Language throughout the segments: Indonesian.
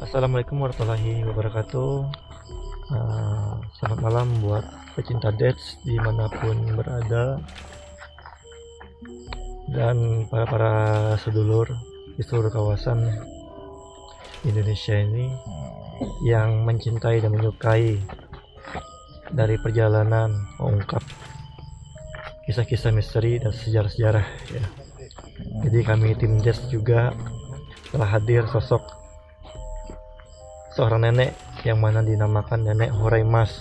Assalamualaikum warahmatullahi wabarakatuh. Selamat malam buat pecinta Dads dimanapun berada, dan para sedulur di seluruh kawasan Indonesia ini yang mencintai dan menyukai dari perjalanan mengungkap kisah-kisah misteri dan sejarah-sejarah ya. Jadi kami tim Dads juga telah hadir sosok seorang nenek yang mana dinamakan Nenek Horaimas.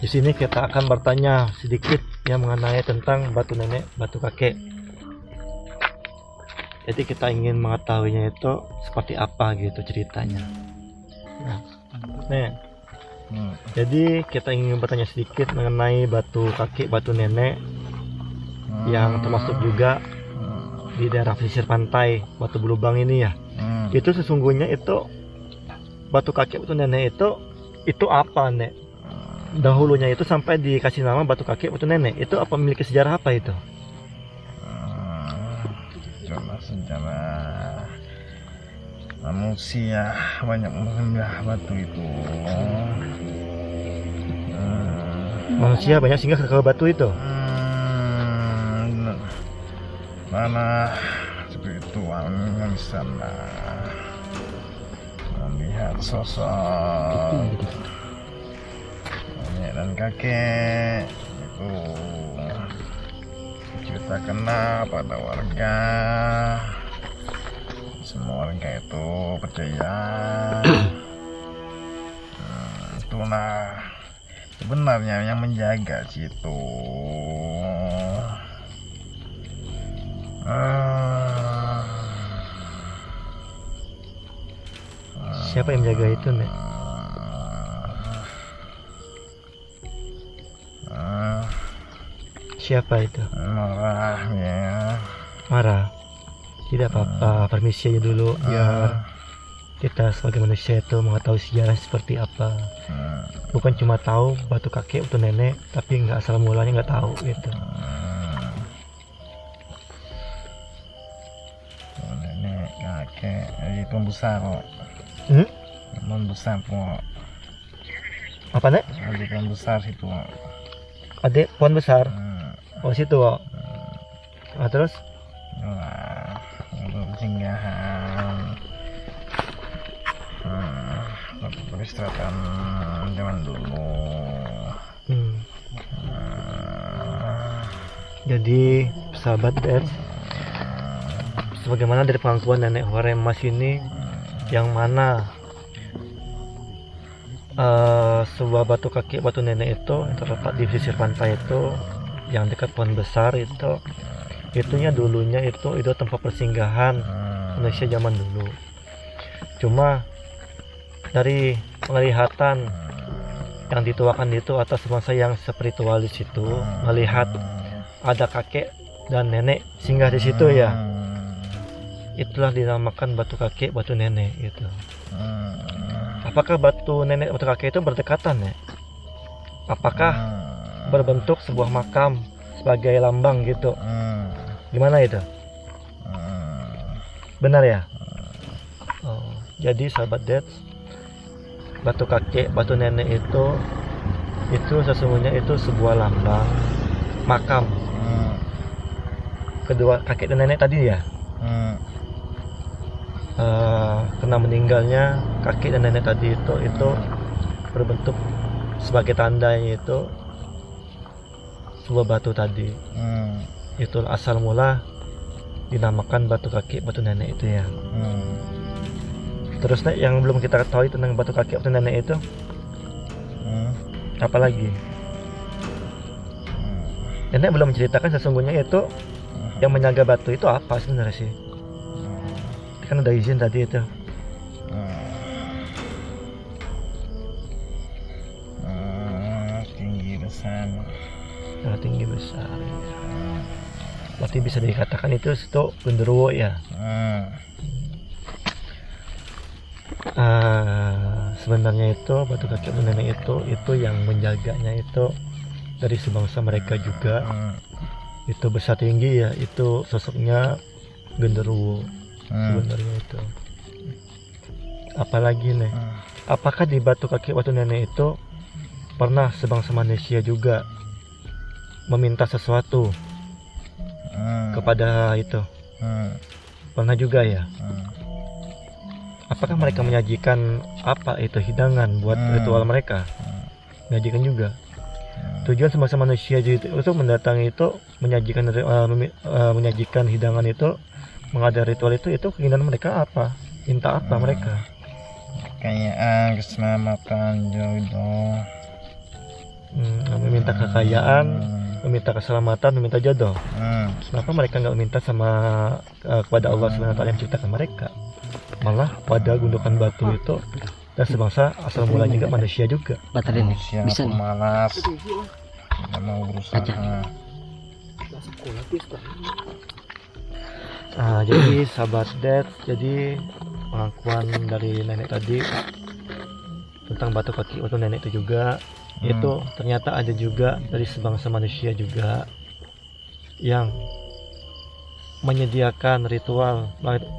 Di sini kita akan bertanya sedikit yang mengenai tentang batu nenek, batu kakek. Jadi kita ingin mengetahuinya itu seperti apa gitu ceritanya. Nah, jadi kita ingin bertanya sedikit mengenai batu kakek, batu nenek yang termasuk juga di daerah pesisir pantai Batu Belubang ini ya. Itu sesungguhnya itu batu kakek, batu nenek itu apa, Nek? Dahulunya itu sampai dikasih nama batu kakek, batu nenek. Itu apa, memiliki sejarah apa itu? Sejarah manusia banyak mengambil batu itu. Manusia banyak singgah ke batu itu. Mana spiritual di sana melihat sosok nenek dan kakek itu ceritakanlah pada warga. Semua warga itu percaya itulah sebenarnya yang menjaga situ. Siapa yang menjaga itu, Nek? Siapa itu? Marahnya. Marah. Tidak apa-apa, permisi aja dulu biar kita sebagai manusia itu mengetahui sejarah seperti apa. Bukan cuma tahu batu kakek, batu nenek, tapi nggak asal mulanya nggak tahu gitu. Nenek kakek itu besar kok. Besar kok. Apa, Nek? Adik pohon besar itu. Adik pohon besar. Oh, situ kok. Nah, terus? Wah, itu singgahan. Peristirahatan zaman dulu. Jadi sahabat Dads, sebagaimana dari pengakuan Nenek Horaimas ini, yang mana sebuah batu kakek, batu nenek itu yang terletak di pesisir pantai itu, yang dekat pohon besar itu, itunya dulunya itu tempat persinggahan manusia zaman dulu. Cuma dari penglihatan yang dituakan itu atas masa yang spiritualis itu, melihat ada kakek dan nenek singgah di situ ya, itulah dinamakan batu kakek, batu nenek itu. Apakah batu nenek, batu kakek itu berdekatan ya? Apakah berbentuk sebuah makam sebagai lambang gitu? Gimana itu? Benar ya? Oh, jadi sahabat Dads, batu kakek, batu nenek itu sesungguhnya itu sebuah lambang makam kedua kakek dan nenek tadi ya. Karena meninggalnya kakek dan nenek tadi itu berbentuk sebagai tandanya itu sebuah batu tadi. Itu asal mula dinamakan batu kakek, batu nenek itu ya. Terus, Nek, yang belum kita ketahui tentang batu kakek, batu nenek itu apa lagi? Nenek belum menceritakan sesungguhnya itu yang menjaga batu itu apa sebenarnya sih? Kan udah izin tadi itu. Tinggi besar. Tinggi besar ya. Berarti bisa dikatakan itu genderuwo ya. Sebenarnya itu batu kakek, batu nenek itu yang menjaganya itu dari sebangsa mereka juga. Itu besar tinggi ya, itu sosoknya genderuwo sebenarnya itu. Apalagi nih, apakah di batu kaki batu nenek itu pernah sebangsa manusia juga meminta sesuatu kepada itu? Pernah juga ya? Apakah mereka menyajikan apa itu hidangan buat ritual mereka? Menyajikan juga. Tujuan sebangsa manusia itu mendatangi itu menyajikan hidangan itu, mengadakan ritual itu keinginan mereka apa? Minta apa mereka? Kekayaan, keselamatan, jodoh. Meminta kekayaan, meminta keselamatan, meminta jodoh. Kenapa mereka nggak minta kepada Allah Subhanahu wa Ta'ala yang menciptakan mereka? Malah pada gundukan batu itu dan sebangsa asal mulanya juga manusia juga. Baterai nih. Manusia Bisa nih. pemalas, tidak mau berusaha. Jadi sahabat Dad, jadi pengakuan dari nenek tadi tentang batu kaki batu nenek itu juga itu ternyata ada juga dari sebangsa manusia juga yang menyediakan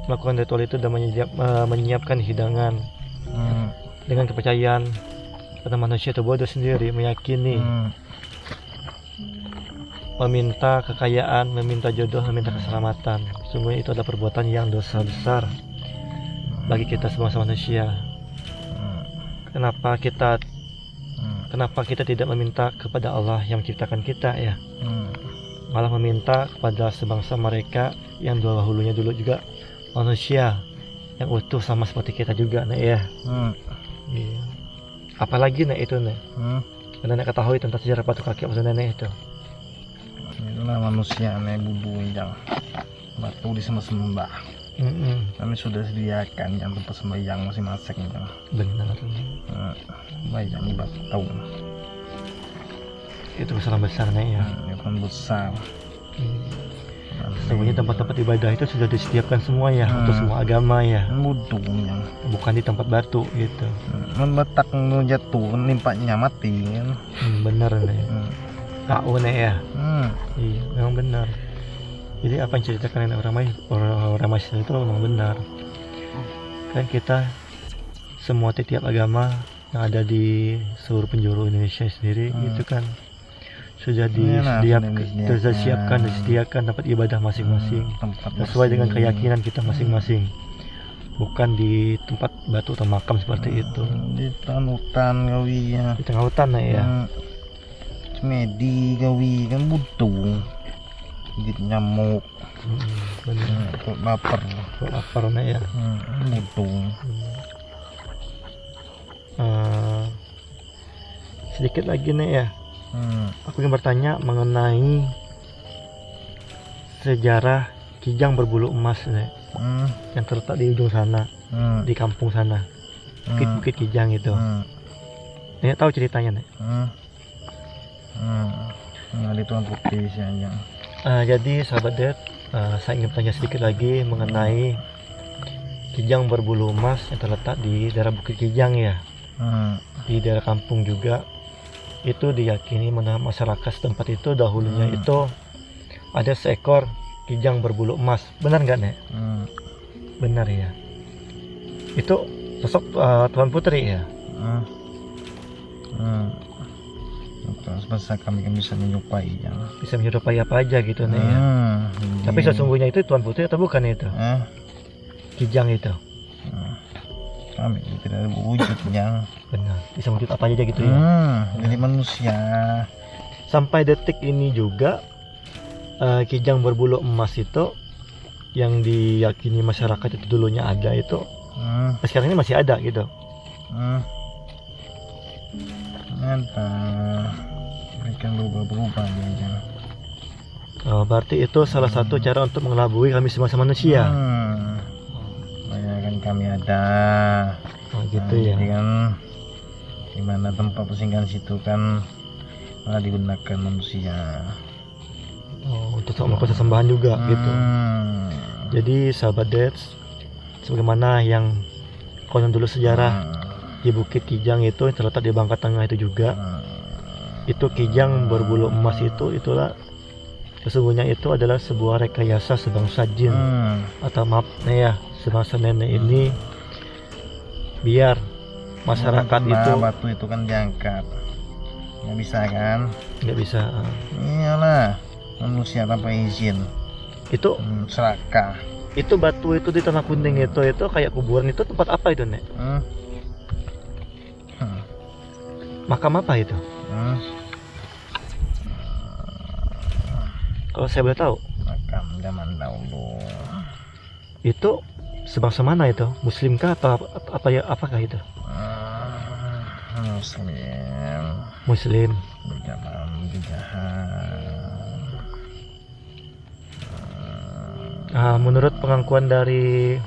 melakukan ritual itu dan menyiapkan hidangan dengan kepercayaan karena manusia itu bodoh sendiri meyakini meminta kekayaan, meminta jodoh, meminta keselamatan. Sungguh itu adalah perbuatan yang dosa besar bagi kita sebangsa manusia. Kenapa kita tidak meminta kepada Allah yang menciptakan kita ya? Malah meminta kepada sebangsa mereka yang dahulunya dulu juga manusia yang utuh sama seperti kita juga nih ya. Iya. Apalagi nih itu nih. Nenek ketahui tentang sejarah batu kaki batu nenek itu. Itulah manusia aneh budu yang batu disembah-sembah. Kami sudah sediakan yang tempat sembahyang masing-masing yang Benar. bayang di batu. Itu kesalahan besar nih ya. Itu kan besar. Sebenarnya tempat-tempat ibadah itu sudah disediakan semua ya untuk semua agama ya. Budu yang Bukan di tempat batu gitu. membetak jatuh nimpaknya mati kan. Benar nih. Kau nih ya. Iya, memang benar. Jadi apa yang ceritakan nenek orang Malaysia itu memang benar. Kan kita semua tiap agama yang ada di seluruh penjuru Indonesia sendiri itu kan sudah disediakan tempat ibadah masing-masing sesuai dengan keyakinan kita masing-masing, bukan di tempat batu atau makam seperti itu. Di hutan gawi ya. Di tengah hutan ya. Medi gawi kan butuh gigit nyamuk. Benar. Kok lapar. Ya. Butuh. Sedikit lagi nih ya. Aku ingin bertanya mengenai sejarah kijang berbulu emas nih, yang terletak di ujung sana, di kampung sana, bukit kijang itu. Nenek tahu ceritanya nih? Nah, itu kan putih sih yang. Jadi sahabat Dad, saya ingin bertanya sedikit lagi mengenai kijang berbulu emas yang terletak di daerah Bukit Kijang ya, di daerah kampung juga. Itu diyakini masyarakat setempat itu dahulunya itu ada seekor kijang berbulu emas. Benar nggak Nek? Benar ya. Itu sosok Tuan Putri ya. Terus masa kami bisa menyerupai ya. Bisa menyerupai apa aja gitu Nek ya. Tapi sesungguhnya itu Tuan Putri atau bukan itu? Kijang itu. Kami tidak ada wujudnya. Benar. Bisa wujud apa aja gitu ya. Jadi manusia. Sampai detik ini juga kijang berbulu emas itu yang diyakini masyarakat itu dulunya ada itu sekarang ini masih ada gitu. Ternyata mereka berubah-berubah dia. Berarti itu salah satu cara untuk mengelabui kami semua manusia. Bayangkan kami ada. Gitu ya. Jadi kan dimana tempat persinggahan situ kan malah digunakan manusia. Untuk melakukan sesembahan juga gitu. Jadi sahabat Dad, sebagaimana yang konon dulu sejarah di Bukit Kijang itu yang terletak di Bangka Tengah itu juga, itu kijang berbulu emas itulah sesungguhnya itu adalah sebuah rekayasa sebangsa jin atau maaf ya sebangsa nenek ini biar masyarakat Nah, itu batu itu kan diangkat, nggak bisa kan? nggak bisa. Iyalah, manusia tanpa izin. Itu Serakah. itu batu itu di Tanah Kuning itu kayak kuburan, itu tempat apa itu, Nek? Makam apa itu? Kalau saya boleh tahu, Makam zaman dahulu. itu sebangsa mana itu? Muslim kah atau apa ya, apakah itu? Muslim Muslim. zaman penjahat. Menurut pengakuan dari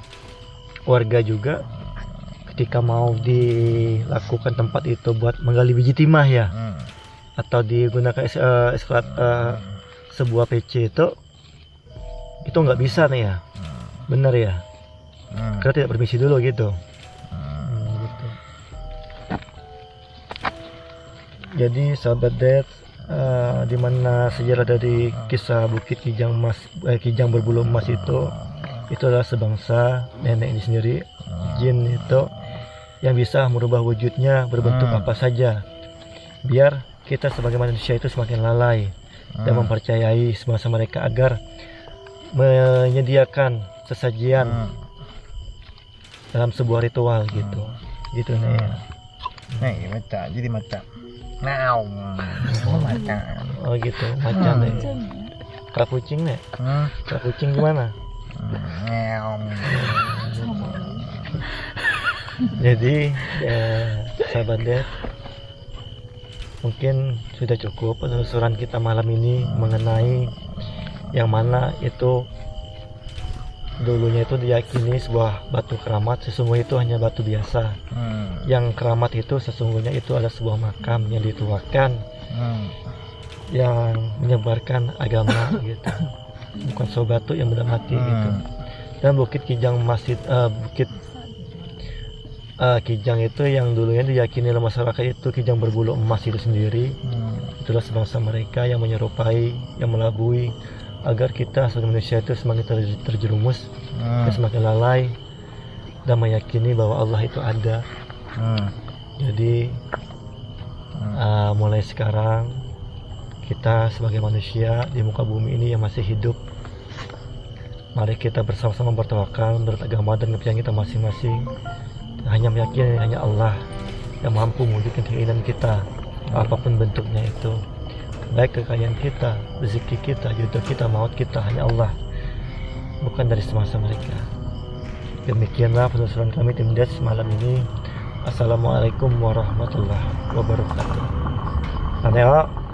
warga juga, ketika mau dilakukan tempat itu buat menggali biji timah ya, atau digunakan sebuah PC itu nggak bisa nih ya, bener ya, karena tidak permisi dulu gitu. Gitu. Jadi sahabat Ded, di mana sejarah dari kisah Bukit Kijang berbulu emas itu adalah sebangsa nenek ini sendiri, jin itu, yang bisa merubah wujudnya berbentuk apa saja, biar kita sebagai manusia itu semakin lalai dan mempercayai sebangsa mereka agar menyediakan sesajian dalam sebuah ritual gitu nih ya. Nih macan, jadi macan. Now, macan. Oh gitu, macan nih. Kalau kucing nih, kalau kucing gimana? Jadi sahabat Ded, mungkin sudah cukup penelusuran kita malam ini mengenai yang mana itu dulunya itu diyakini sebuah batu keramat, sesungguhnya itu hanya batu biasa. Yang keramat itu sesungguhnya itu adalah sebuah makam yang dituakan, yang menyebarkan agama gitu, bukan sebuah batu yang benda mati gitu. Dan Bukit Kijang Bukit Kijang itu yang dulunya diyakini oleh masyarakat itu Kijang berbulu emas itu sendiri, itulah sebangsa mereka yang menyerupai, yang melabui agar kita sebagai manusia itu semakin terjerumus dan semakin lalai dan meyakini bahwa Allah itu ada. Jadi mulai sekarang kita sebagai manusia di muka bumi ini yang masih hidup, mari kita bersama-sama bertawakal menurut agama dan kepercayaan kita masing-masing, hanya meyakini hanya Allah yang mampu mewujudkan keinginan kita apapun bentuknya itu, baik kekayaan kita, rezeki kita, jodoh kita, maut kita, hanya Allah, bukan dari semasa mereka. Demikianlah penelusuran kami tim Des malam ini. Assalamualaikum warahmatullahi wabarakatuh. Aneo.